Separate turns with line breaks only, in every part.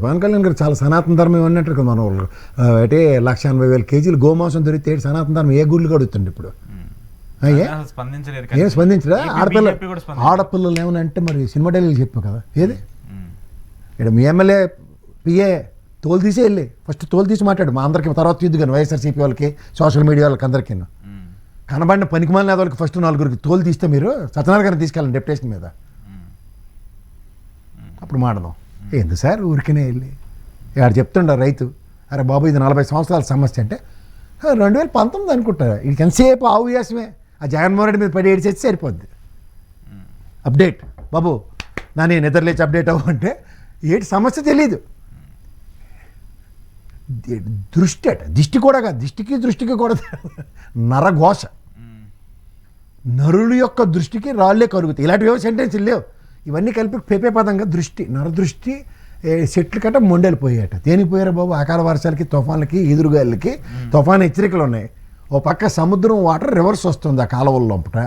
పవన్ కళ్యాణ్ గారు చాలా సనాతన ధర్మం అన్నట్టు కదా మన వాళ్ళు. అంటే 180,000 కేజీలు గోమాంసం దొరికితే సనాతన ధర్మం ఏ గుళ్ళు కడుగుతుంది ఇప్పుడు? ఏం స్పందించరా? ఆడపిల్లలు ఏమన్నా అంటే మరి సినిమా డైలాగులు చెప్పావు కదా, ఏది ఇక్కడ మీ ఎమ్మెల్యే పిఏ తోలు తీసే వెళ్ళి ఫస్ట్ తోలు తీసి మాట్లాడు మా అందరికి, తర్వాత తీద్దు కానీ వైఎస్ఆర్సీపీ వాళ్ళకి సోషల్ మీడియా వాళ్ళకి అందరికీ కనబడిన పనికిమాలిన వాళ్ళకి ఫస్ట్ 4 తోలు తీస్తే మీరు సత్యనారాయణ గారిని తీసుకెళ్ళండి డెప్యుటేషన్ మీద, అప్పుడు మాడదాం. ఎందుకు సార్ ఊరికనే వెళ్ళి ఇక్కడ చెప్తుండ రైతు, అరే బాబు ఇది 40 సంవత్సరాల సమస్య అంటే 2019 అనుకుంటారు. ఇది ఎంతసేపు ఆవుయాసమే, ఆ జగన్మోహన్ రెడ్డి మీద పడి ఏడిచేసి సరిపోద్ది. అప్డేట్ బాబు నా నేను నిద్రలేచి అప్డేట్ అవ్వంటే ఏంటి సమస్య తెలీదు. దృష్టి అట దిష్టి కూడా కాదు, దృష్టికి కూడా నరఘోష, నరుల యొక్క దృష్టికి రాళ్లే కరుగుతాయి. ఇలాంటివి సెంటెన్స్లు లేవు, ఇవన్నీ కలిపి పెపే పదంగా దృష్టి, నరదృష్టి. చెట్లు కట్ట మొండెలిపోయాయట. దేనికి పోయారా బాబు? అకాల వర్షాలకి, తుఫాన్లకి, ఎదురుగాళ్ళకి తుఫాన్ హెచ్చరికలు ఉన్నాయి. ఓ పక్క సముద్రం వాటర్ రివర్స్ వస్తుంది ఆ కాలువల లోపట,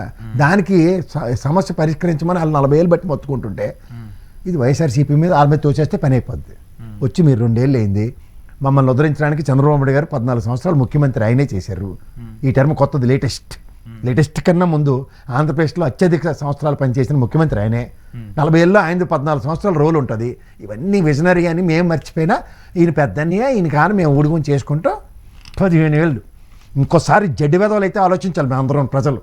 దానికి సమస్య పరిష్కరించమని వాళ్ళు 40 ఏళ్ళు బట్టి మొత్తుకుంటుంటే ఇది వైఎస్ఆర్సీపీ మీద వాళ్ళ మీద తోచేస్తే పని అయిపోద్ది. వచ్చి మీరు 2 ఏళ్ళు అయింది, మమ్మల్ని ఉద్ధరించడానికి చంద్రబాబు నాయుడు గారు 14 సంవత్సరాలు ముఖ్యమంత్రి ఆయనే చేశారు. ఈ టర్మ్ కొత్తది, లేటెస్ట్ కన్నా ముందు ఆంధ్రప్రదేశ్లో అత్యధిక సంవత్సరాలు పనిచేసిన ముఖ్యమంత్రి ఆయనే. 40 ఏళ్ళలో ఆయన 14 సంవత్సరాల రోల్ ఉంటుంది. ఇవన్నీ విజనరీ అని మేము మర్చిపోయినా ఈయన పెద్దన్నయ్య, ఈయన కానీ మేము ఊడుకొని చేసుకుంటూ 15 ఏళ్ళు. ఇంకోసారి జడ్డి వెధవలు అయితే ఆలోచించాలి మేము అందరం ప్రజలు.